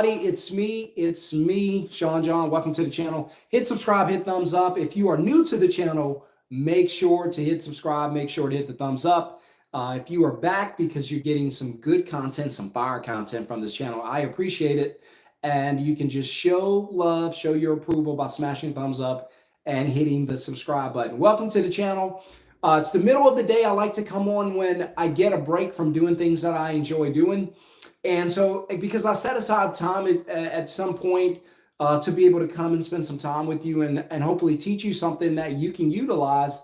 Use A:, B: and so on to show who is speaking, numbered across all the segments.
A: It's me, Shon-Jhon. Welcome to the channel. Hit subscribe, hit thumbs up. If you are new to the channel, make sure to hit subscribe, make sure to hit the thumbs up. If you are back because you're getting some good content, some fire content from this channel, I appreciate it. And you can just show love, show your approval by smashing thumbs up and hitting the subscribe button. Welcome to the channel. It's the middle of the day. I like to come on when I get a break from doing things that I enjoy doing. And so, because I set aside time at some point to be able to come and spend some time with you and hopefully teach you something that you can utilize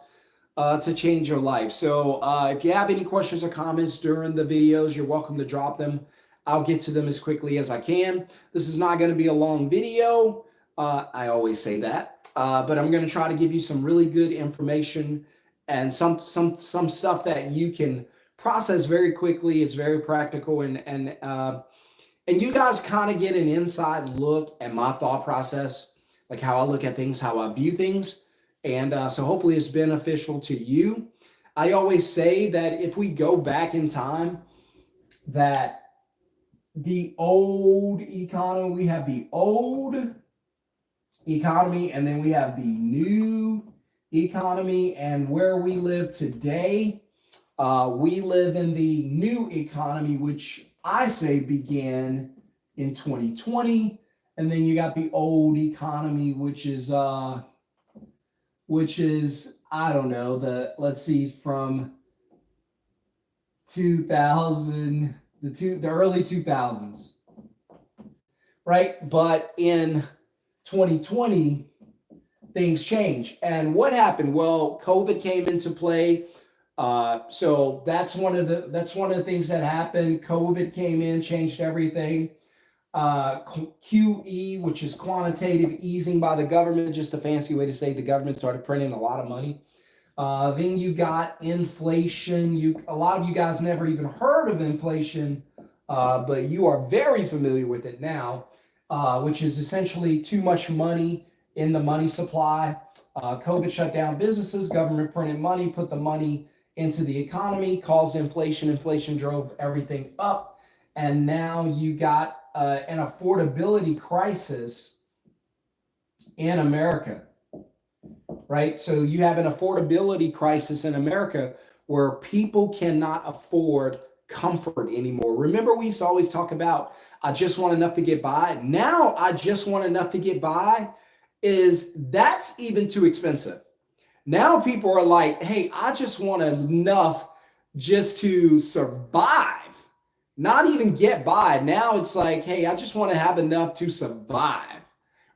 A: to change your life. So if you have any questions or comments during the videos, you're welcome to drop them. I'll get to them as quickly as I can. This is not going to be a long video. I always say that, but I'm going to try to give you some really good information and some stuff that you can process very quickly. It's very practical, and you guys kind of get an inside look at my thought process, like how I look at things, how I view things, and so hopefully it's beneficial to you. I always say that if we go back in time, that the old economy, we have the old economy, and then we have the new economy, and where we live today. We live in the new economy, which I say began in 2020, and then you got the old economy, which is I don't know, let's see, from 2000, the early 2000s, right? But in 2020, things change, and what happened? Well, COVID came into play. So that's one of the things that happened. COVID came in, changed everything. QE, which is quantitative easing by the government, just a fancy way to say the government started printing a lot of money. Then you got inflation. A lot of you guys never even heard of inflation, but you are very familiar with it now, which is essentially too much money in the money supply. COVID shut down businesses, government printed money, put the money into the economy, caused inflation. Inflation drove everything up. And now you got an affordability crisis in America, right? So you have an affordability crisis in America where people cannot afford comfort anymore. Remember, we used to always talk about, I just want enough to get by. Now, I just want enough to get by that's even too expensive. Now people are like, hey, I just want enough just to survive, not even get by. Now it's like, hey, I just want to have enough to survive,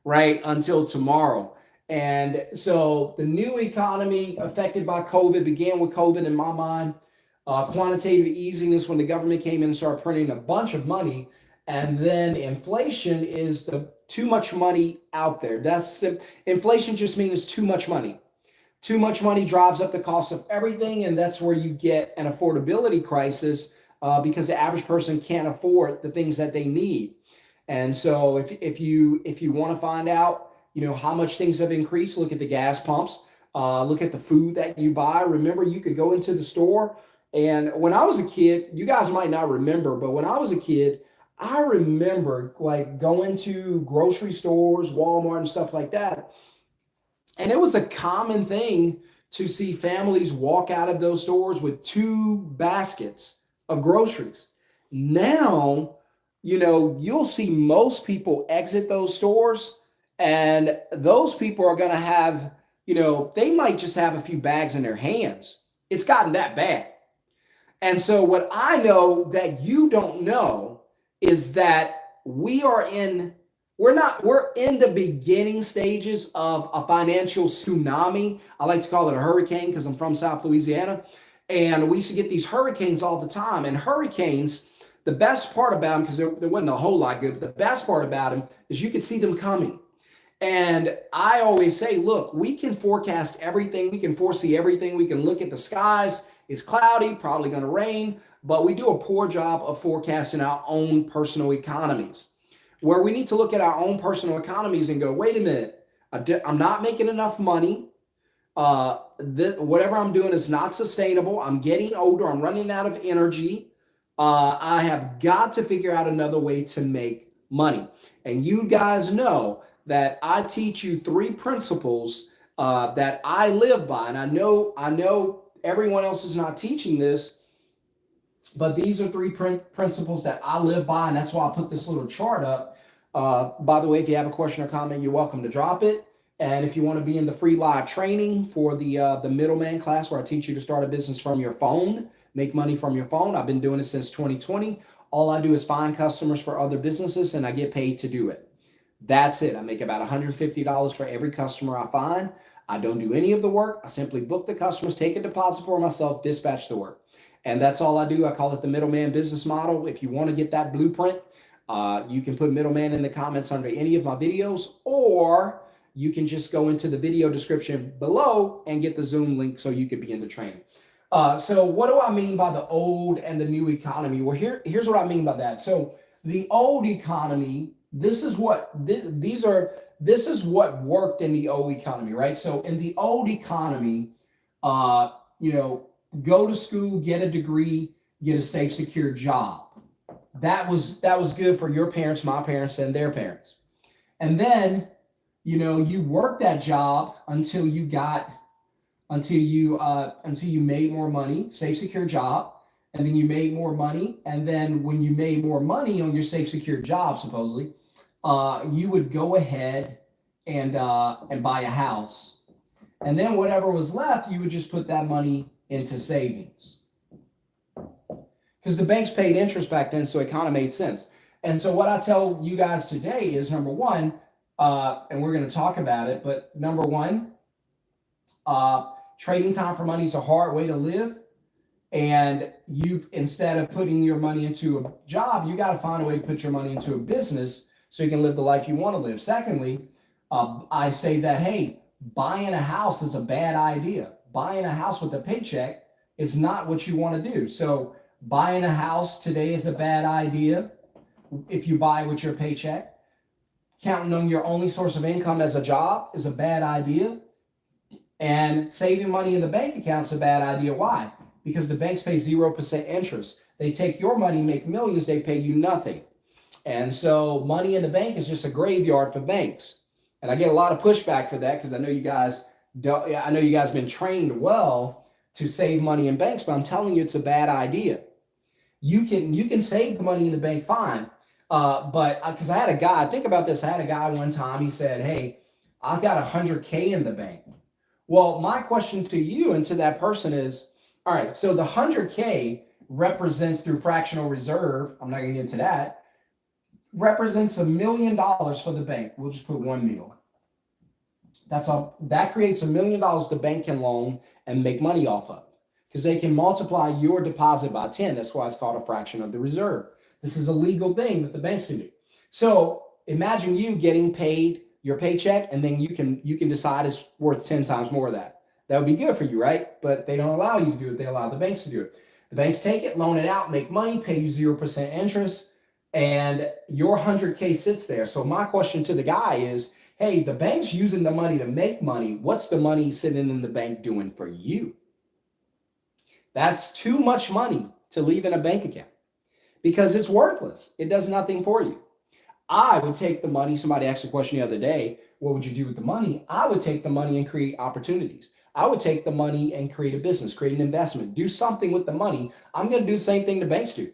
A: right, until tomorrow. And so the new economy affected by COVID began with COVID in my mind. Quantitative easing is when the government came in and started printing a bunch of money. And then inflation is the too much money out there. Inflation just means too much money. Too much money drives up the cost of everything, and that's where you get an affordability crisis because the average person can't afford the things that they need. And so if you want to find out, how much things have increased, look at the gas pumps, look at the food that you buy. Remember, you could go into the store, and when I was a kid, you guys might not remember, but when I was a kid, I remember like going to grocery stores, Walmart and stuff like that. And it was a common thing to see families walk out of those stores with 2 baskets of groceries. Now, you'll see most people exit those stores, and those people are going to have, they might just have a few bags in their hands. It's gotten that bad. And so what I know that you don't know is that we're in the beginning stages of a financial tsunami. I like to call it a hurricane because I'm from South Louisiana. And we used to get these hurricanes all the time. And hurricanes, the best part about them, because there wasn't a whole lot good, but the best part about them is you could see them coming. And I always say, look, we can forecast everything. We can foresee everything. We can look at the skies. It's cloudy, probably going to rain. But we do a poor job of forecasting our own personal economies, where we need to look at our own personal economies and go, wait a minute, I'm not making enough money. Whatever I'm doing is not sustainable. I'm getting older. I'm running out of energy. I have got to figure out another way to make money. And you guys know that I teach you 3 principles that I live by. And I know everyone else is not teaching this, but these are 3 principles that I live by, and that's why I put this little chart up. By the way, if you have a question or comment, you're welcome to drop it. And if you want to be in the free live training for the middleman class, where I teach you to start a business from your phone, make money from your phone. I've been doing it since 2020. All I do is find customers for other businesses, and I get paid to do it. That's it. I make about $150 for every customer I find. I don't do any of the work. I simply book the customers, take a deposit for myself, dispatch the work. And that's all I do. I call it the middleman business model. If you want to get that blueprint, you can put middleman in the comments under any of my videos, or you can just go into the video description below and get the Zoom link so you can be in the training. So what do I mean by the old and the new economy? Well, here's what I mean by that. So the old economy, this is what worked in the old economy, right? So in the old economy, go to school, get a degree, get a safe, secure job. That was good for your parents, my parents, and their parents. And then, you worked that job until you made more money, safe, secure job, and then you made more money. And then when you made more money on your safe, secure job, supposedly, you would go ahead and buy a house. And then whatever was left, you would just put that money into savings. Because the banks paid interest back then, so it kind of made sense. And so what I tell you guys today is, number one, and we're going to talk about it, but number one, trading time for money is a hard way to live. And instead of putting your money into a job, you got to find a way to put your money into a business so you can live the life you want to live. Secondly, I say that, hey, buying a house is a bad idea. Buying a house with a paycheck is not what you want to do. So buying a house today is a bad idea if you buy with your paycheck. Counting on your only source of income as a job is a bad idea. And saving money in the bank account is a bad idea. Why? Because the banks pay 0% interest. They take your money, make millions, they pay you nothing. And so money in the bank is just a graveyard for banks. And I get a lot of pushback for that because I know you guys been trained well to save money in banks, but I'm telling you it's a bad idea. You can save the money in the bank fine. But because I had a guy, think about this. I had a guy one time, he said, hey, I've got $100K in the bank. Well, my question to you and to that person is, all right, so the $100K represents through fractional reserve, I'm not going to get into that, represents $1 million for the bank. We'll just put 1 mil. That creates $1 million the bank can loan and make money off of, because they can multiply your deposit by 10. That's why it's called a fraction of the reserve. This is a legal thing that the banks can do. So imagine you getting paid your paycheck, and then you can decide it's worth 10 times more of that. That would be good for you, right? But they don't allow you to do it. They allow the banks to do it. The banks take it, loan it out, make money, pay you 0% interest, and your 100K sits there. So my question to the guy is, hey, the bank's using the money to make money. What's the money sitting in the bank doing for you? That's too much money to leave in a bank account because it's worthless. It does nothing for you. I would take the money. Somebody asked a question the other day, what would you do with the money? I would take the money and create opportunities. I would take the money and create a business, create an investment, do something with the money. I'm going to do the same thing the banks do.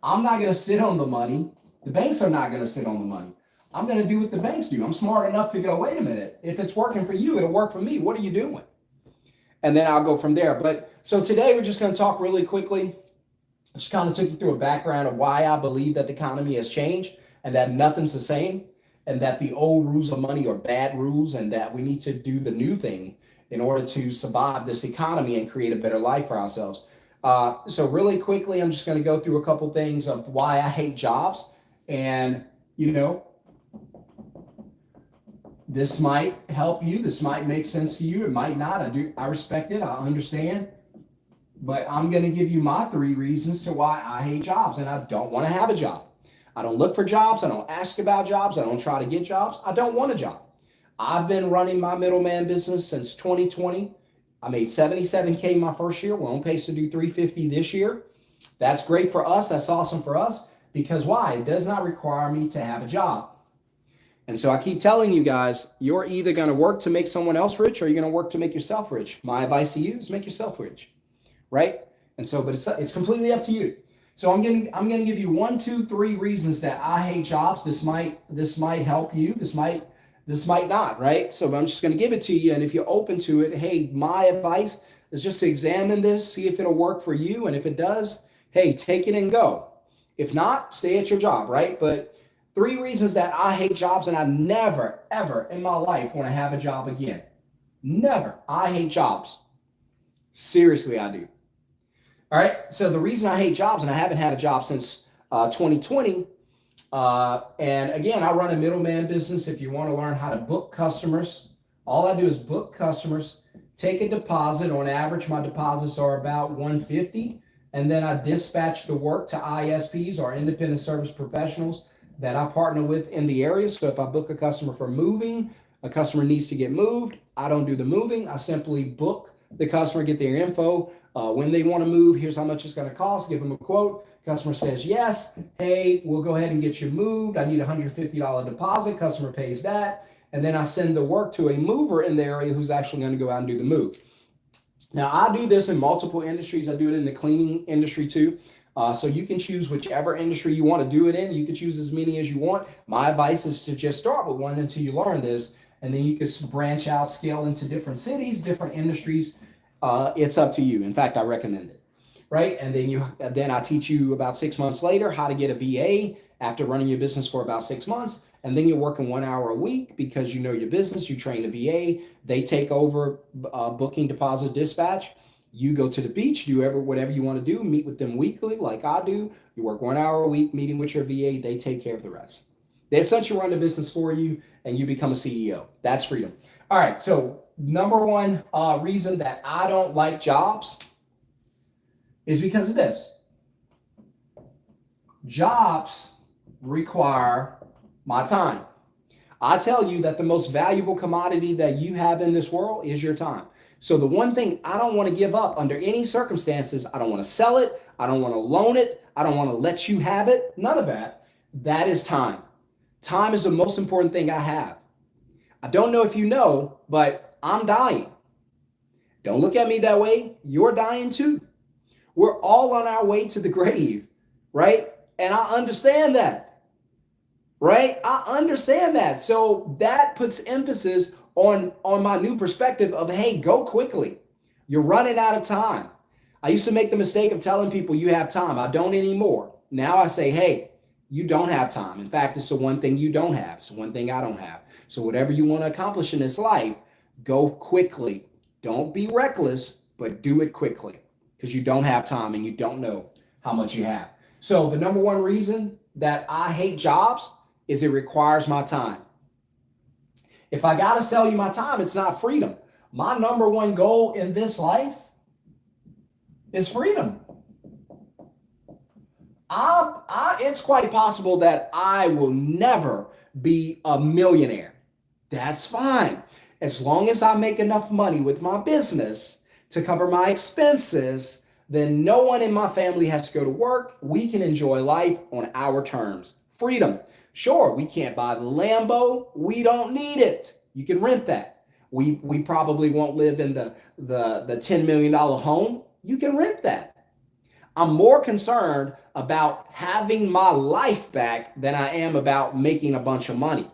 A: I'm not going to sit on the money. The banks are not going to sit on the money. I'm going to do what the banks do. I'm smart enough to go, wait a minute. If it's working for you, it'll work for me. What are you doing? And then I'll go from there. But so today we're just going to talk really quickly. I just kind of took you through a background of why I believe that the economy has changed and that nothing's the same and that the old rules of money are bad rules and that we need to do the new thing in order to survive this economy and create a better life for ourselves. So really quickly, I'm just going to go through a couple things of why I hate jobs. And, this might help you. This might make sense to you. It might not. I respect it. I understand. But I'm going to give you my 3 reasons to why I hate jobs and I don't want to have a job. I don't look for jobs. I don't ask about jobs. I don't try to get jobs. I don't want a job. I've been running my middleman business since 2020. I made $77K my first year. We're on pace to do $350 this year. That's great for us. That's awesome for us Because why? It does not require me to have a job. And so I keep telling you guys, you're either going to work to make someone else rich or you're going to work to make yourself rich. My advice to you is make yourself rich, right? And so, but it's completely up to you. So I'm going to give you 1, 2, 3 reasons that I hate jobs. This might help you. This might not, right? So I'm just going to give it to you. And if you're open to it, hey, my advice is just to examine this, see if it'll work for you. And if it does, hey, take it and go. If not, stay at your job, right? But 3 reasons that I hate jobs, and I never, ever in my life want to have a job again. Never. I hate jobs. Seriously, I do. All right. So the reason I hate jobs, and I haven't had a job since 2020, and again, I run a middleman business. If you want to learn how to book customers, all I do is book customers, take a deposit. On average, my deposits are about $150, and then I dispatch the work to ISPs or independent service professionals that I partner with in the area. So if I book a customer for moving, a customer needs to get moved, I don't do the moving. I simply book the customer, get their info. When they want to move, here's how much it's going to cost, give them a quote. Customer says yes. Hey, we'll go ahead and get you moved. I need a $150 deposit. Customer pays that. And then I send the work to a mover in the area who's actually going to go out and do the move. Now, I do this in multiple industries. I do it in the cleaning industry too. So you can choose whichever industry you want to do it in. You can choose as many as you want. My advice is to just start with one until you learn this, and then you can branch out, scale into different cities, different industries. It's up to you. In fact, I recommend it, right? And then I teach you about 6 months later how to get a VA after running your business for about 6 months. And then you're working 1 hour a week because you know your business. You train a VA. They take over booking, deposit, dispatch. You go to the beach, do whatever you want to do, meet with them weekly like I do. You work 1 hour a week meeting with your VA. They take care of the rest. They essentially run the business for you and you become a CEO. That's freedom. All right. So number one reason that I don't like jobs is because of this. Jobs require my time. I tell you that the most valuable commodity that you have in this world is your time. So the one thing I don't want to give up under any circumstances, I don't want to sell it. I don't want to loan it. I don't want to let you have it. None of that. That is time. Time is the most important thing I have. I don't know if you know, but I'm dying. Don't look at me that way. You're dying too. We're all on our way to the grave, right? And I understand that, right? I understand that. So that puts emphasis on my new perspective of, hey, go quickly. You're running out of time. I used to make the mistake of telling people you have time. I don't anymore. Now I say, hey, you don't have time. In fact, it's the one thing you don't have. It's the one thing I don't have. So whatever you want to accomplish in this life, go quickly. Don't be reckless, but do it quickly because you don't have time and you don't know how much you have. So the number one reason that I hate jobs is it requires my time. If I got to sell you my time, it's not freedom. My number one goal in this life is freedom. It's quite possible that I will never be a millionaire. That's fine. As long as I make enough money with my business to cover my expenses, then no one in my family has to go to work. We can enjoy life on our terms. Freedom. Sure, we can't buy the Lambo. We don't need it. You can rent that. We probably won't live in the $10 million home. You can rent that. I'm more concerned about having my life back than I am about making a bunch of money.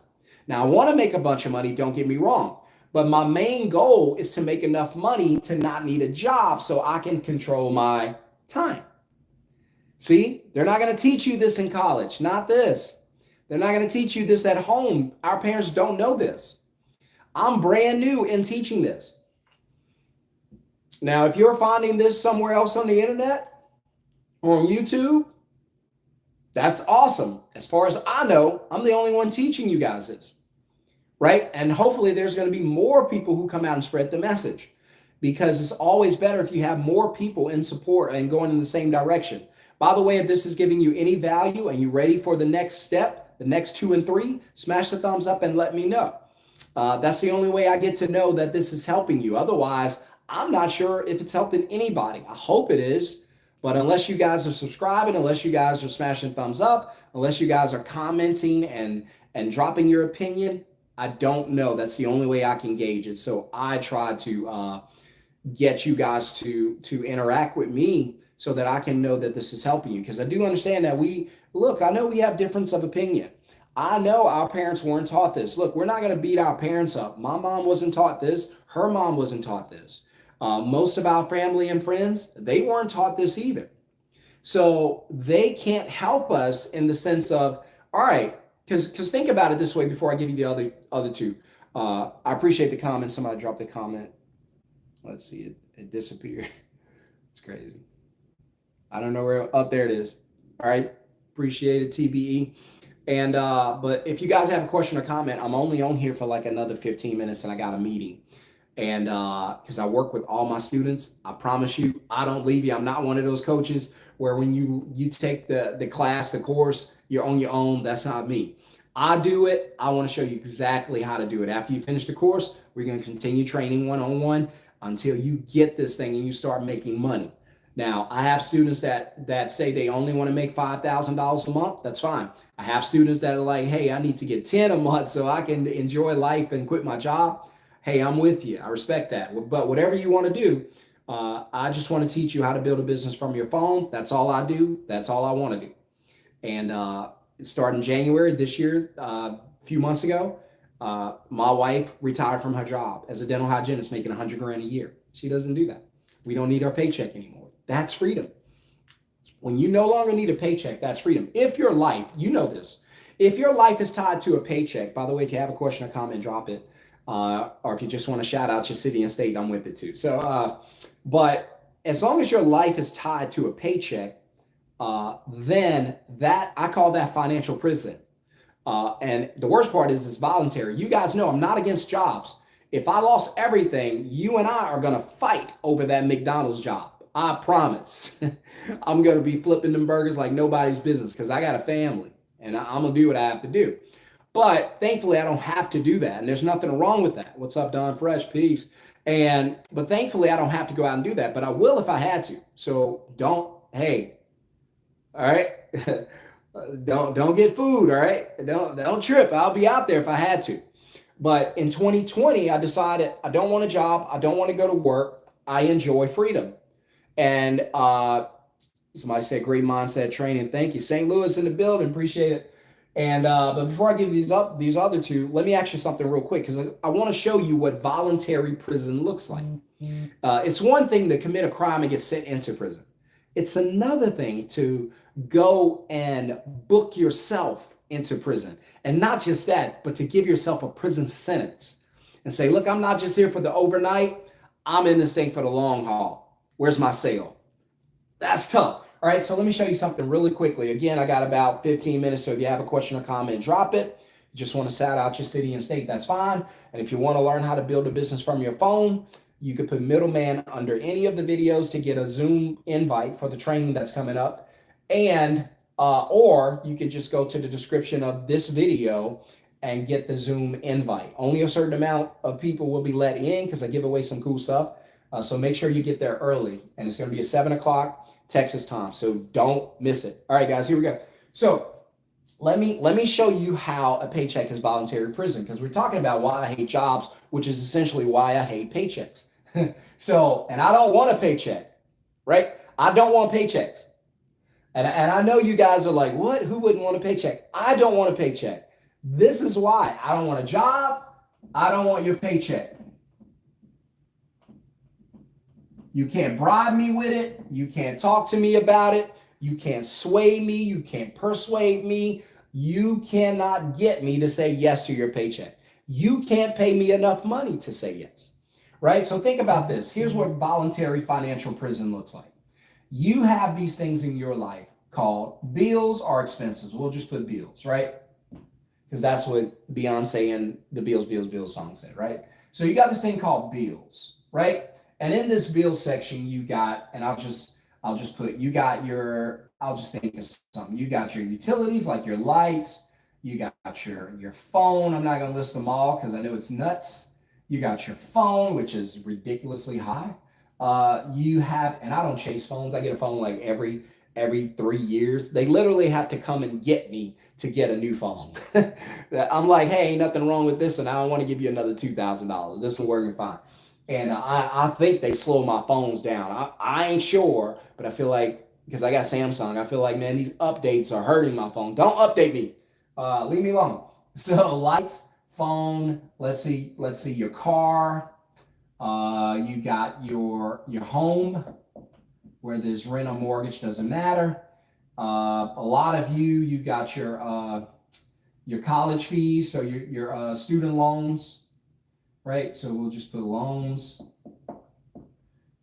A: Now, I want to make a bunch of money, don't get me wrong, but my main goal is to make enough money to not need a job so I can control my time. See, they're not going to teach you this in college, not this. They're not going to teach you this at home. Our parents don't know this. I'm brand new in teaching this. Now, if you're finding this somewhere else on the internet or on YouTube, that's awesome. As far as I know, I'm the only one teaching you guys this, right? And hopefully there's going to be more people who come out and spread the message because it's always better if you have more people in support and going in the same direction. By the way, if this is giving you any value and you're ready for the next step, the next 2 and 3, smash the thumbs up and let me know. That's the only way I get to know that this is helping you. Otherwise, I'm not sure if it's helping anybody. I hope it is, But unless you guys are subscribing, unless you guys are smashing thumbs up, unless you guys are commenting and dropping your opinion, I don't know. That's the only way I can gauge it. So I try to get you guys to interact with me so that I can know that this is helping you. Because I do understand that I know we have difference of opinion. I know our parents weren't taught this. Look, we're not going to beat our parents up. My mom wasn't taught this. Her mom wasn't taught this. Most of our family and friends, they weren't taught this either. So they can't help us in the sense of, all right, because think about it this way before I give you the other two. I appreciate the comment. Somebody dropped a comment. Let's see, it disappeared. It's crazy. I don't know where, up there it is. All right, appreciate it, TBE. And but if you guys have a question or comment, I'm only on here for like another 15 minutes and I got a meeting. And because I work with all my students, I promise you, I don't leave you. I'm not one of those coaches where when you take the class, the course, you're on your own. That's not me. I do it. I want to show you exactly how to do it. After you finish the course, we're going to continue training one-on-one until you get this thing and you start making money. Now, I have students that say they only want to make $5,000 a month. That's fine. I have students that are like, hey, I need to get 10 a month so I can enjoy life and quit my job. Hey, I'm with you. I respect that. But whatever you want to do, I just want to teach you how to build a business from your phone. That's all I do. That's all I want to do. And starting January this year, a few months ago, my wife retired from her job as a dental hygienist, making 100 grand a year. She doesn't do that. We don't need our paycheck anymore. That's freedom. When you no longer need a paycheck, that's freedom. If your life, you know this, if your life is tied to a paycheck, by the way, if you have a question or comment, drop it. Or if you just want to shout out your city and state, I'm with it too. So, but as long as your life is tied to a paycheck, then that, I call that financial prison. And the worst part is it's voluntary. You guys know I'm not against jobs. If I lost everything, you and I are going to fight over that McDonald's job. I promise. I'm going to be flipping them burgers like nobody's business because I got a family and I'm going to do what I have to do. But thankfully, I don't have to do that. And there's nothing wrong with that. What's up, Don Fresh? Peace. But thankfully, I don't have to go out and do that. But I will if I had to. So all right? don't get food, all right? Don't trip. I'll be out there if I had to. But in 2020, I decided I don't want a job. I don't want to go to work. I enjoy freedom. And somebody said great mindset training. Thank you. St. Louis in the building. Appreciate it. And but before I give these other two, let me ask you something real quick because I want to show you what voluntary prison looks like. It's one thing to commit a crime and get sent into prison. It's another thing to go and book yourself into prison. And not just that, but to give yourself a prison sentence and say, look, I'm not just here for the overnight. I'm in this thing for the long haul. Where's my sale? That's tough. All right, so let me show you something really quickly. Again, I got about 15 minutes, so if you have a question or comment, drop it. You just want to shout out your city and state, that's fine. And if you want to learn how to build a business from your phone, you could put middleman under any of the videos to get a Zoom invite for the training that's coming up. And or you can just go to the description of this video and get the Zoom invite. Only a certain amount of people will be let in because I give away some cool stuff. So make sure you get there early. And it's going to be at 7 o'clock Texas time. So don't miss it. All right, guys, here we go. So let me show you how a paycheck is voluntary prison because we're talking about why I hate jobs, which is essentially why I hate paychecks. So, and I don't want a paycheck, right? I don't want paychecks. And I know you guys are like, what? Who wouldn't want a paycheck? I don't want a paycheck. This is why. I don't want a job. I don't want your paycheck. You can't bribe me with it. You can't talk to me about it. You can't sway me. You can't persuade me. You cannot get me to say yes to your paycheck. You can't pay me enough money to say yes, right? So think about this. Here's what voluntary financial prison looks like. You have these things in your life called bills or expenses. We'll just put bills, right? Because that's what Beyonce and the Bills song said, right? So you got this thing called bills, right? And in this bills section, you got, and I'll just put, you got your, I'll just think of something. You got your utilities, like your lights. You got your phone. I'm not going to list them all because I know it's nuts. You got your phone, which is ridiculously high. You have, and I don't chase phones. I get a phone like every 3 years. They literally have to come and get me to get a new phone. I'm like, hey, ain't nothing wrong with this, and I don't want to give you another $2,000. This one's working fine. And I think they slow my phones down. I ain't sure, but I feel like, because I got Samsung, I feel like, man, these updates are hurting my phone. Don't update me. Leave me alone. So lights, phone, let's see your car. You got your home, where there's rent or mortgage, doesn't matter. A lot of you got your college fees, so your student loans, right? So we'll just put loans,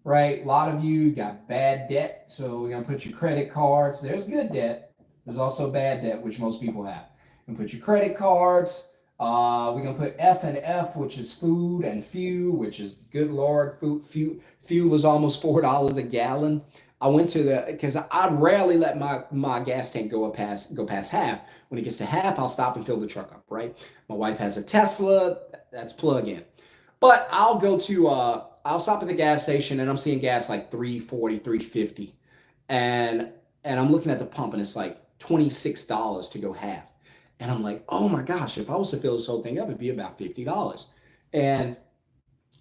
A: right? A lot of you got bad debt, so we're gonna put your credit cards. There's good debt. There's also bad debt, which most people have. And put your credit cards. We're gonna put F and F, which is food, and fuel, which is, good Lord, fuel is almost $4 a gallon. I went to because I'd rarely let my gas tank go past half. When it gets to half, I'll stop and fill the truck up, right? My wife has a Tesla, that's plug-in. But I'll stop at the gas station and I'm seeing gas like $3.40, $3.50. And I'm looking at the pump and it's like $26 to go half. And I'm like, oh my gosh, if I was to fill this whole thing up, it'd be about $50. And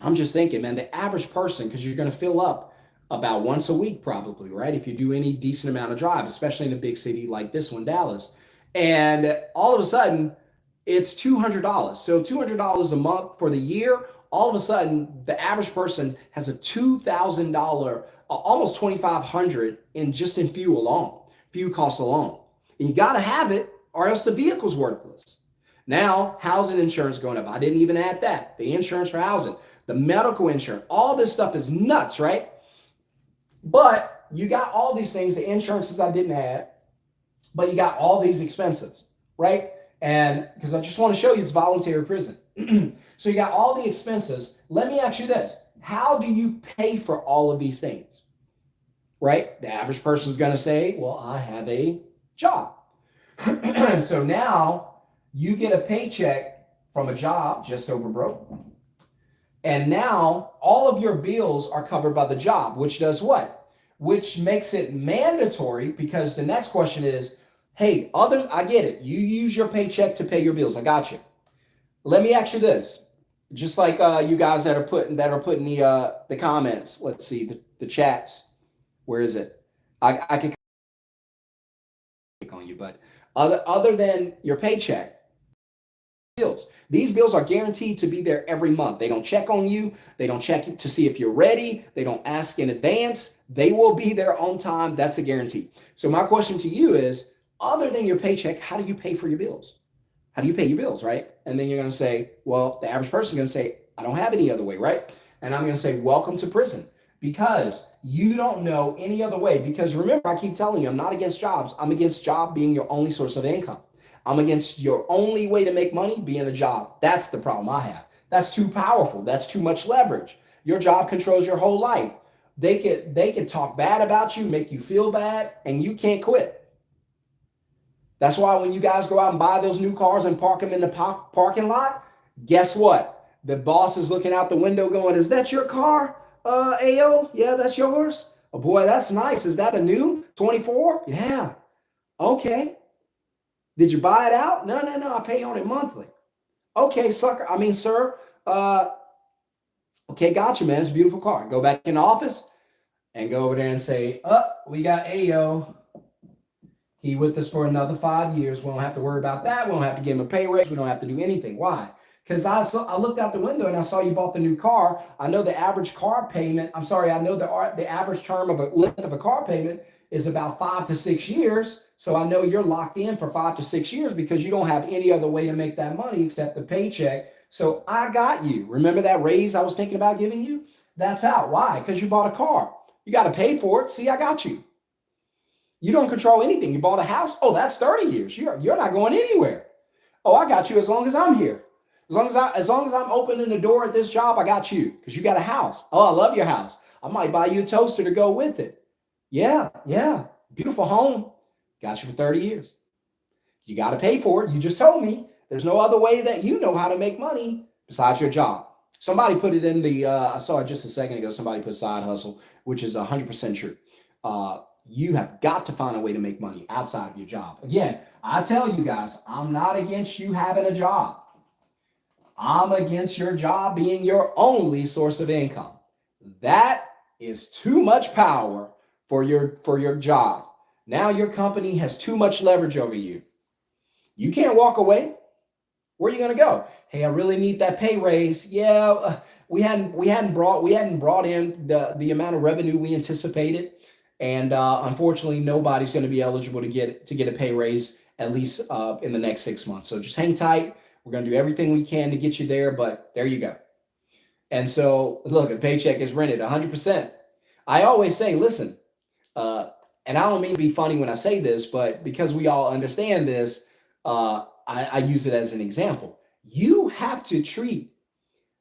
A: I'm just thinking, man, the average person, because you're going to fill up about once a week probably, right? If you do any decent amount of drive, especially in a big city like this one, Dallas. And all of a sudden, it's $200. So $200 a month for the year. All of a sudden, the average person has a $2,000, almost $2,500 in fuel alone, fuel costs alone. And you got to have it, or else the vehicle's worthless. Now, housing insurance going up. I didn't even add that. The insurance for housing, the medical insurance, all this stuff is nuts, right? But you got all these things, the insurances I didn't add, but you got all these expenses, right? And because I just want to show you it's voluntary prison. So you got all the expenses. Let me ask you this. How do you pay for all of these things, right? The average person is going to say, well, I have a job. So now you get a paycheck from a job just over broke. And now all of your bills are covered by the job, which does what? Which makes it mandatory, because the next question is, hey, I get it. You use your paycheck to pay your bills. I got you. Let me ask you this. Just like you guys that are putting the comments. Let's see, the chats. Where is it? I could click on you, but other than your paycheck, bills. These bills are guaranteed to be there every month. They don't check on you. They don't check to see if you're ready. They don't ask in advance. They will be there on time. That's a guarantee. So my question to you is, other than your paycheck, how do you pay for your bills? How do you pay your bills, right? And then you're going to say, well, the average person is going to say, I don't have any other way, right? And I'm going to say, welcome to prison, because you don't know any other way. Because remember, I keep telling you, I'm not against jobs. I'm against job being your only source of income. I'm against your only way to make money being a job. That's the problem I have. That's too powerful. That's too much leverage. Your job controls your whole life. They can talk bad about you, make you feel bad, and you can't quit. That's why when you guys go out and buy those new cars and park them in the parking lot, guess what? The boss is looking out the window going, is that your car, AO? Yeah, that's yours? Oh boy, that's nice. Is that a new 24? Yeah. Okay. Did you buy it out? No. I pay on it monthly. Okay, sir. Okay, gotcha, man. It's a beautiful car. Go back in the office and go over there and say, we got AO. He with us for another 5 years. We don't have to worry about that. We don't have to give him a pay raise. We don't have to do anything. Why? Because I looked out the window and I saw you bought the new car. I know the average car payment. I know the average term of a length of a car payment is about 5 to 6 years. So I know you're locked in for 5 to 6 years because you don't have any other way to make that money except the paycheck. So I got you. Remember that raise I was thinking about giving you? That's out. Why? Because you bought a car. You got to pay for it. See, I got you. You don't control anything. You bought a house. Oh, that's 30 years. You're not going anywhere. Oh, I got you as long as I'm here. As long as I'm opening the door at this job, I got you because you got a house. Oh, I love your house. I might buy you a toaster to go with it. Yeah. Beautiful home. Got you for 30 years. You got to pay for it. You just told me there's no other way that you know how to make money besides your job. Somebody put it in the, I saw it just a second ago. Somebody put side hustle, which is 100% true. You have got to find a way to make money outside of your job. Again, I tell you guys, I'm not against you having a job. I'm against your job being your only source of income. That is too much power for your job. Now your company has too much leverage over you. You can't walk away. Where are you going to go? Hey, I really need that pay raise. Yeah, we hadn't brought in the amount of revenue we anticipated, and unfortunately, nobody's going to be eligible to get a pay raise at least in the next 6 months. So just hang tight. We're going to do everything we can to get you there, but there you go. And so, look, a paycheck is rented 100%. I always say, listen, and I don't mean to be funny when I say this, but because we all understand this, I use it as an example. You have to treat,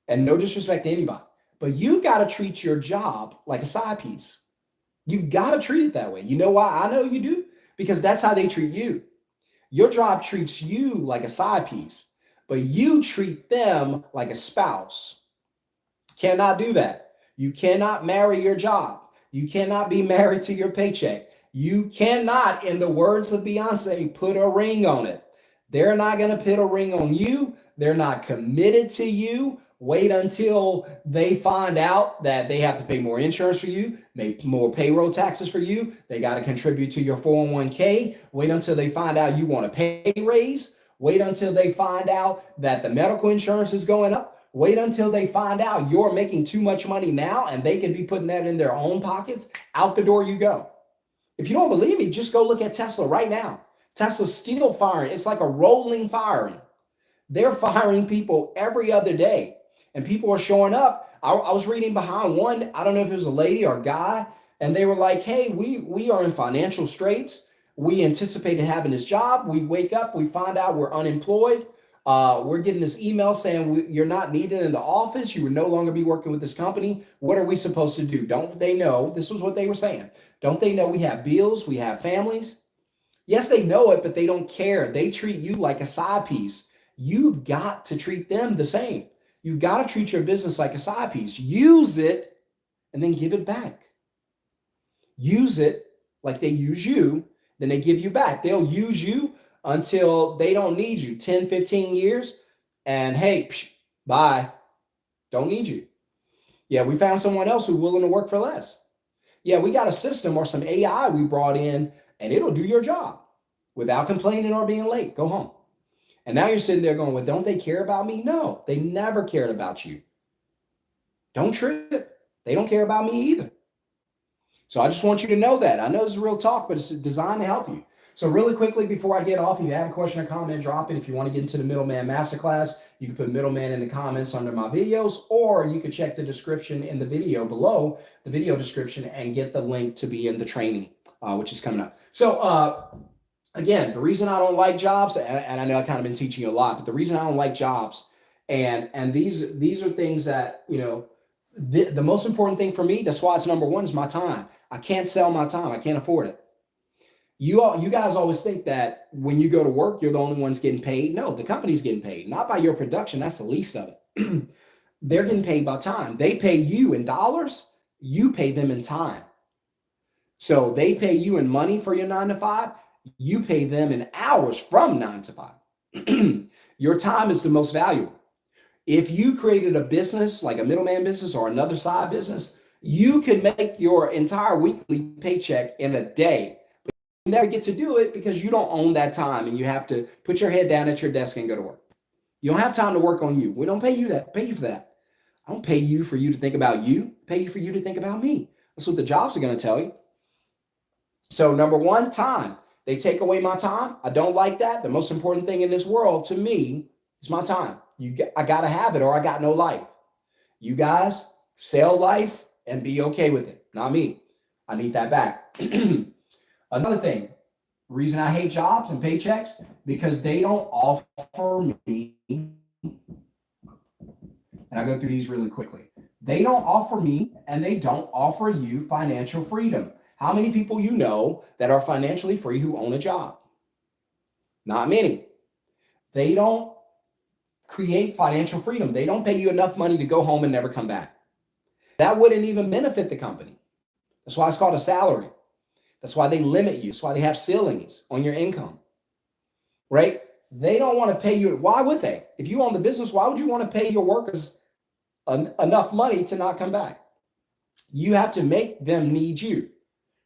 A: and no disrespect to anybody, but you've got to treat your job like a side piece. You've got to treat it that way. You know why I know you do? Because that's how they treat you. Your job treats you like a side piece, but you treat them like a spouse. Cannot do that. You cannot marry your job. You cannot be married to your paycheck. You cannot, in the words of Beyonce, put a ring on it. They're not going to put a ring on you. They're not committed to you. Wait until they find out that they have to pay more insurance for you, make more payroll taxes for you. They got to contribute to your 401k. Wait until they find out you want a pay raise. Wait until they find out that the medical insurance is going up. Wait until they find out you're making too much money now and they can be putting that in their own pockets. Out the door you go. If you don't believe me, just go look at Tesla right now. Tesla's still firing. It's like a rolling firing. They're firing people every other day, and people are showing up. I was reading behind one, I don't know if it was a lady or a guy, and they were like, hey, we are in financial straits. We anticipated having this job. We wake up, we find out we're unemployed. We're getting this email saying you're not needed in the office. You will no longer be working with this company. What are we supposed to do? Don't they know? This was what they were saying. Don't they know we have bills? We have families? Yes, they know it, but they don't care. They treat you like a side piece. You've got to treat them the same. You've got to treat your business like a side piece. Use it and then give it back. Use it like they use you, then they give you back. They'll use you until they don't need you, 10, 15 years, and hey, bye, don't need you. Yeah, we found someone else who's willing to work for less. Yeah, we got a system or some AI we brought in, and it'll do your job without complaining or being late. Go home. And now you're sitting there going, well, don't they care about me? No, they never cared about you. Don't trip. They don't care about me either. So I just want you to know that. I know this is real talk, but it's designed to help you. So really quickly before I get off, if you have a question or comment, drop it. If you want to get into the Middleman Masterclass, you can put Middleman in the comments under my videos, or you can check the description in the video below, the video description, and get the link to be in the training, which is coming up. So again, the reason I don't like jobs, and I know I've kind of been teaching you a lot, but the reason I don't like jobs, and these are things that, you know, the most important thing for me, that's why it's number one, is my time. I can't sell my time. I can't afford it. You guys always think that when you go to work, you're the only ones getting paid. No, the company's getting paid, not by your production. That's the least of it. They're getting paid by time. They pay you in dollars. You pay them in time. So they pay you in money for your 9 to 5. You pay them in hours from 9 to 5. Your time is the most valuable. If you created a business like a middleman business or another side business, you can make your entire weekly paycheck in a day. Never get to do it because you don't own that time, and you have to put your head down at your desk and go to work. You don't have time to work on you. We don't pay you that. Pay you for that. I don't pay you for you to think about you. I pay you for you to think about me. That's what the jobs are going to tell you. So number one, time. They take away my time. I don't like that. The most important thing in this world to me is my time. I got to have it or I got no life. You guys sell life and be okay with it. Not me. I need that back. Another thing, reason I hate jobs and paychecks, because they don't offer me, and I go through these really quickly. They don't offer me, and they don't offer you financial freedom. How many people you know that are financially free who own a job? Not many. They don't create financial freedom. They don't pay you enough money to go home and never come back. That wouldn't even benefit the company. That's why it's called a salary. That's why they limit you. That's why they have ceilings on your income, right? They don't want to pay you. Why would they? If you own the business, why would you want to pay your workers enough money to not come back? You have to make them need you,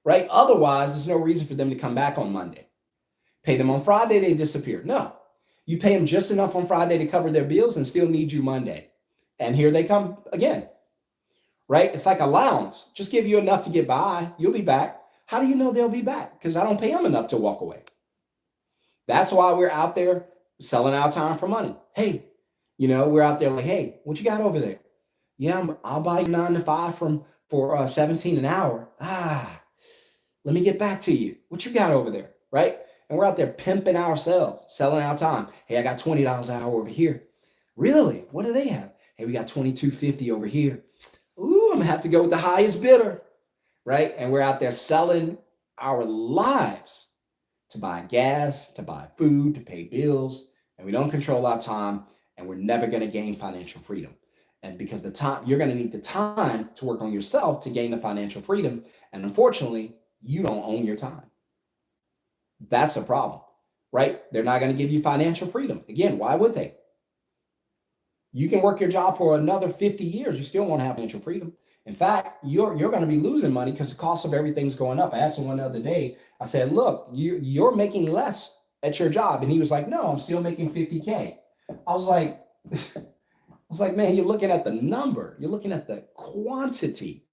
A: right? Otherwise, there's no reason for them to come back on Monday. Pay them on Friday, they disappear. No, you pay them just enough on Friday to cover their bills and still need you Monday. And here they come again, right? It's like allowance. Just give you enough to get by. You'll be back. How do you know they'll be back? Because I don't pay them enough to walk away. That's why we're out there selling our time for money. Hey, we're out there like, hey, what you got over there? Yeah, I'll buy you 9 to 5 for 17 an hour. Let me get back to you. What you got over there, right? And we're out there pimping ourselves, selling our time. Hey, I got $20 an hour over here. Really? What do they have? Hey, we got $22.50 over here. Ooh, I'm gonna have to go with the highest bidder, right? And we're out there selling our lives to buy gas, to buy food, to pay bills, and we don't control our time, and we're never gonna gain financial freedom. And because you're gonna need the time to work on yourself to gain the financial freedom, and unfortunately, you don't own your time. That's a problem, right? They're not going to give you financial freedom. Again, why would they? You can work your job for another 50 years. You still won't have financial freedom. In fact, you're going to be losing money because the cost of everything's going up. I asked someone the other day, I said, look, you're making less at your job. And he was like, no, I'm still making 50K. I was like, man, you're looking at the number. You're looking at the quantity.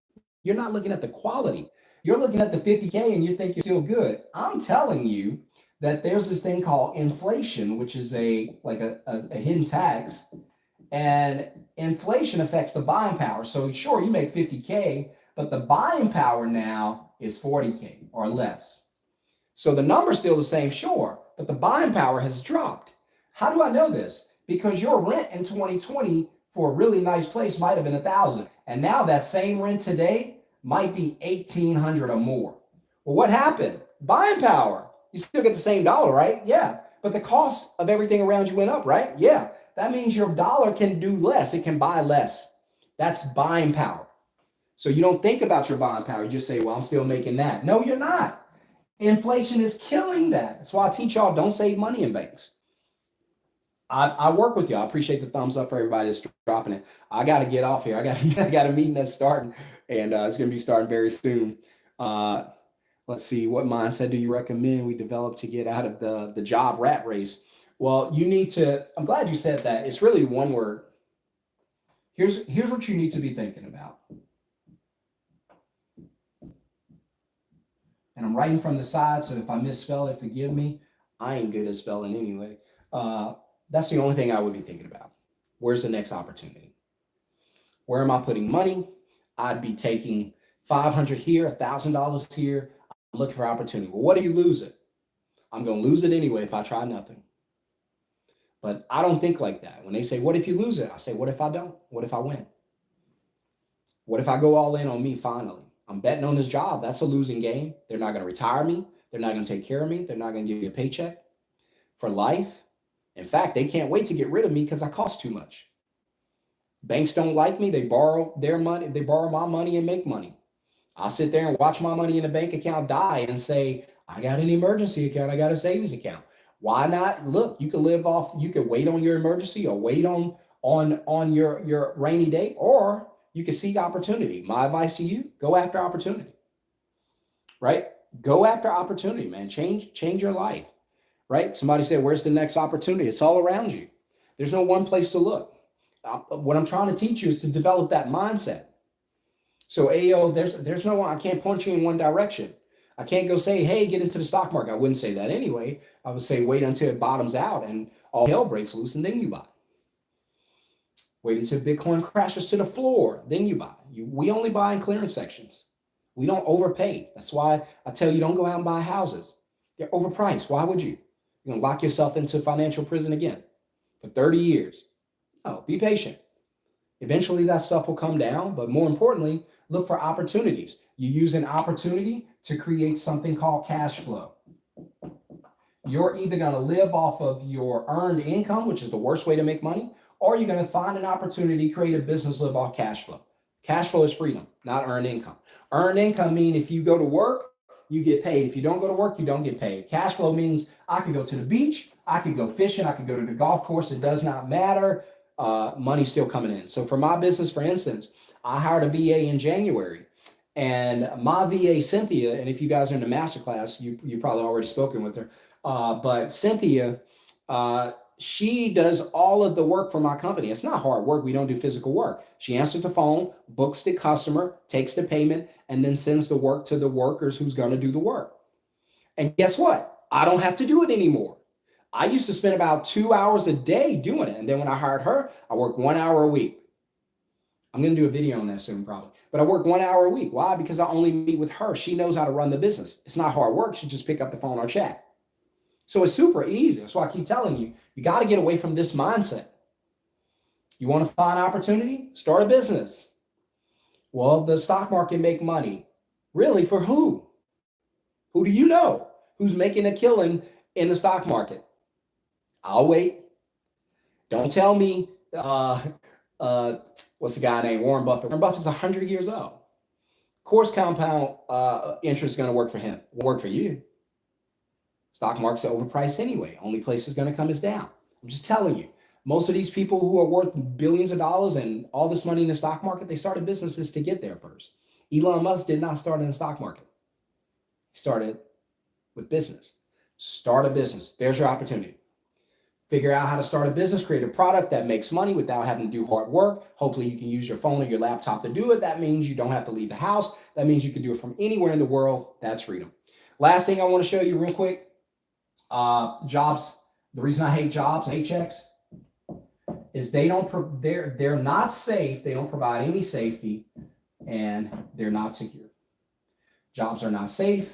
A: You're not looking at the quality. You're looking at the 50K and you think you're still good. I'm telling you that there's this thing called inflation, which is a hidden tax, and inflation affects the buying power. So sure, you make 50K, but the buying power now is 40K or less. So the number's still the same, sure, but the buying power has dropped. How do I know this? Because your rent in 2020 for a really nice place might have been $1,000, and now that same rent today might be $1,800 or more. Well, what happened? Buying power. You still get the same dollar, right? Yeah. But the cost of everything around you went up, right? Yeah. That means your dollar can do less. It can buy less. That's buying power. So you don't think about your buying power. You just say, well, I'm still making that. No, you're not. Inflation is killing that. That's why I teach y'all don't save money in banks. I work with you. I appreciate the thumbs up for everybody that's dropping it. I got to get off here. I got a meeting that's starting, and it's going to be starting very soon. Let's see. What mindset do you recommend we develop to get out of the job rat race? Well, you need to. I'm glad you said that. It's really one word. Here's what you need to be thinking about. And I'm writing from the side, so if I misspell it, forgive me. I ain't good at spelling anyway. That's the only thing I would be thinking about. Where's the next opportunity? Where am I putting money? I'd be taking $500 here, $1,000 here. I'm looking for opportunity. Well, what if you lose it? I'm going to lose it anyway if I try nothing. But I don't think like that. When they say, what if you lose it? I say, what if I don't? What if I win? What if I go all in on me finally? I'm betting on this job. That's a losing game. They're not going to retire me. They're not going to take care of me. They're not going to give me a paycheck for life. In fact, they can't wait to get rid of me because I cost too much. Banks don't like me. They borrow their money. They borrow my money and make money. I'll sit there and watch my money in a bank account die and say, I got an emergency account. I got a savings account. Why not? Look, you could live off, you could wait on your emergency or wait on your rainy day, or you can seek opportunity. My advice to you, go after opportunity, right? Go after opportunity, man. Change your life, right? Somebody said, where's the next opportunity? It's all around you. There's no one place to look. What I'm trying to teach you is to develop that mindset. So AO, there's no one, I can't point you in one direction. I can't go say, hey, get into the stock market. I wouldn't say that anyway. I would say wait until it bottoms out and all hell breaks loose and then you buy. Wait until Bitcoin crashes to the floor, then you buy. We only buy in clearance sections. We don't overpay. That's why I tell you don't go out and buy houses. They're overpriced. Why would you? You're going to lock yourself into financial prison again for 30 years. No, be patient. Eventually that stuff will come down, but more importantly, look for opportunities. You use an opportunity to create something called cash flow. You're either going to live off of your earned income, which is the worst way to make money, or you're going to find an opportunity, create a business, live off cash flow. Cash flow is freedom, not earned income. Earned income means if you go to work, you get paid. If you don't go to work, you don't get paid. Cash flow means I could go to the beach, I could go fishing, I could go to the golf course. It does not matter. Money's still coming in. So for my business, for instance, I hired a VA in January, and my VA, Cynthia, and if you guys are in the masterclass, you probably already spoken with her, but Cynthia, she does all of the work for my company. It's not hard work. We don't do physical work. She answers the phone, books the customer, takes the payment, and then sends the work to the workers who's going to do the work. And guess what? I don't have to do it anymore. I used to spend about 2 hours a day doing it. And then when I hired her, I worked 1 hour a week. I'm going to do a video on that soon, probably. But I work 1 hour a week. Why? Because I only meet with her. She knows how to run the business. It's not hard work. She just pick up the phone or chat. So it's super easy. That's why I keep telling you, you got to get away from this mindset. You want to find opportunity? Start a business. Well, the stock market make money. Really, for who? Who do you know who's making a killing in the stock market? I'll wait. Don't tell me, what's the guy named Warren Buffett? Warren Buffett's 100 years old. Of course, compound interest is going to work for him. It won't work for you. Stock market's overpriced anyway. Only place is going to come is down. I'm just telling you. Most of these people who are worth billions of dollars and all this money in the stock market, they started businesses to get there first. Elon Musk did not start in the stock market. He started with business. Start a business. There's your opportunity. Figure out how to start a business, create a product that makes money without having to do hard work. Hopefully you can use your phone or your laptop to do it. That means you don't have to leave the house. That means you can do it from anywhere in the world. That's freedom. Last thing I want to show you real quick. Jobs. The reason I hate jobs, paychecks, is they're not safe. They don't provide any safety, and they're not secure. Jobs are not safe.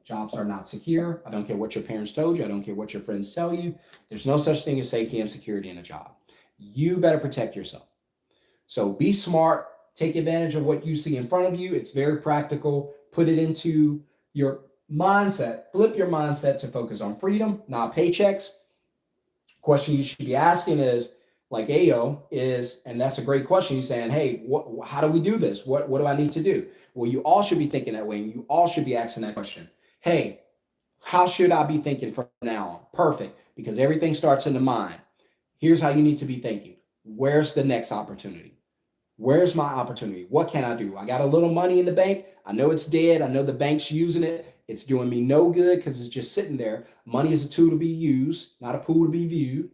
A: Jobs are not secure. I don't care what your parents told you. I don't care what your friends tell you. There's no such thing as safety and security in a job. You better protect yourself. So be smart. Take advantage of what you see in front of you. It's very practical. Put it into your mindset. Flip your mindset to focus on freedom, not paychecks. Question you should be asking is, like Ayo is, and that's a great question. He's saying, hey, how do we do this? What do I need to do? Well, you all should be thinking that way, and you all should be asking that question. Hey, how should I be thinking from now on? Perfect, because everything starts in the mind. Here's how you need to be thinking. Where's the next opportunity? Where's my opportunity? What can I do? I got a little money in the bank. I know it's dead. I know the bank's using it. It's doing me no good because it's just sitting there. Money is a tool to be used, not a pool to be viewed.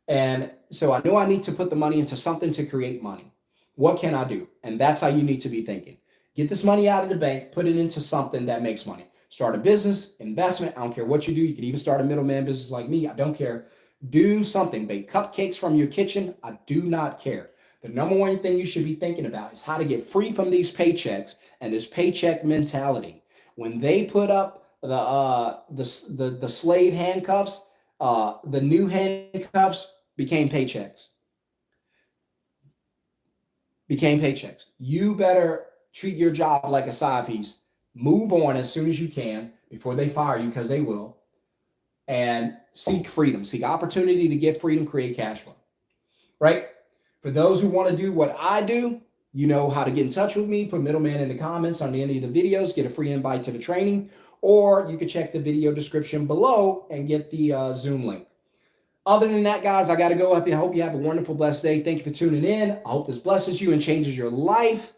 A: And so I know I need to put the money into something to create money. What can I do? And that's how you need to be thinking. Get this money out of the bank, put it into something that makes money. Start a business, investment. I don't care what you do. You can even start a middleman business like me. I don't care. Do something. Bake cupcakes from your kitchen. I do not care. The number one thing you should be thinking about is how to get free from these paychecks and this paycheck mentality. When they put up the slave handcuffs, the new handcuffs became paychecks. You better treat your job like a side piece. Move on as soon as you can before they fire you, because they will. And seek freedom. Seek opportunity to get freedom, create cash flow. Right? For those who want to do what I do, you know how to get in touch with me. Put middleman in the comments on any of the videos. Get a free invite to the training. Or you can check the video description below and get the Zoom link. Other than that, guys, I got to go. I hope you have a wonderful, blessed day. Thank you for tuning in. I hope this blesses you and changes your life.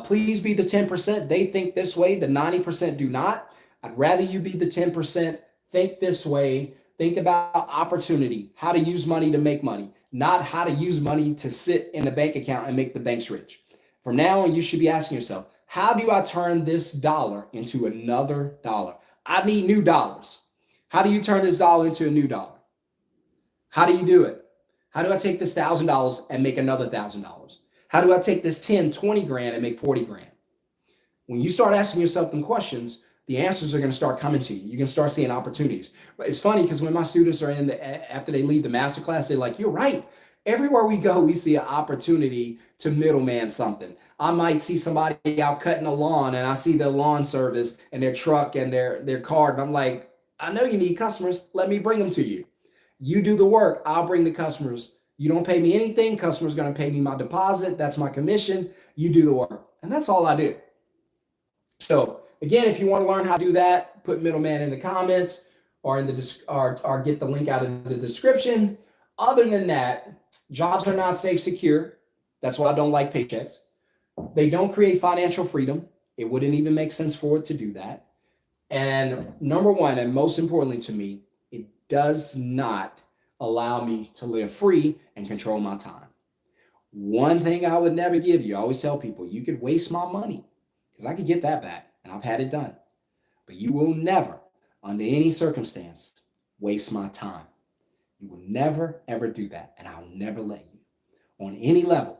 A: Please be the 10%. They think this way. The 90% do not. I'd rather you be the 10%. Think this way. Think about opportunity, how to use money to make money, not how to use money to sit in a bank account and make the banks rich. From now on, you should be asking yourself, how do I turn this dollar into another dollar? I need new dollars. How do you turn this dollar into a new dollar? How do you do it? How do I take this $1,000 and make another $1,000? How do I take this 10, 20 grand and make 40 grand? When you start asking yourself them questions, the answers are going to start coming to you. You're going to start seeing opportunities. But it's funny because when my students are after they leave the masterclass, they're like, you're right. Everywhere we go, we see an opportunity to middleman something. I might see somebody out cutting a lawn and I see their lawn service and their truck and their card. And I'm like, I know you need customers. Let me bring them to you. You do the work. I'll bring the customers. You don't pay me anything. Customer's going to pay me my deposit. That's my commission. You do the work. And that's all I do. So again, if you want to learn how to do that, put middleman in the comments or or get the link out in the description. Other than that, jobs are not safe, secure. That's why I don't like paychecks. They don't create financial freedom. It wouldn't even make sense for it to do that. And number one, and most importantly to me, it does not allow me to live free and control my time. One thing I would never give you, I always tell people, you could waste my money because I could get that back and I've had it done. But you will never, under any circumstance, waste my time. You will never, ever do that. And I'll never let you on any level.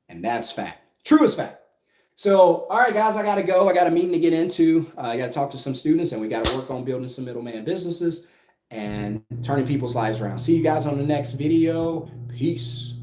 A: And that's fact. True as fact. So, all right, guys, I got to go. I got a meeting to get into. I got to talk to some students, and we got to work on building some middleman businesses and turning people's lives around. See you guys on the next video. Peace.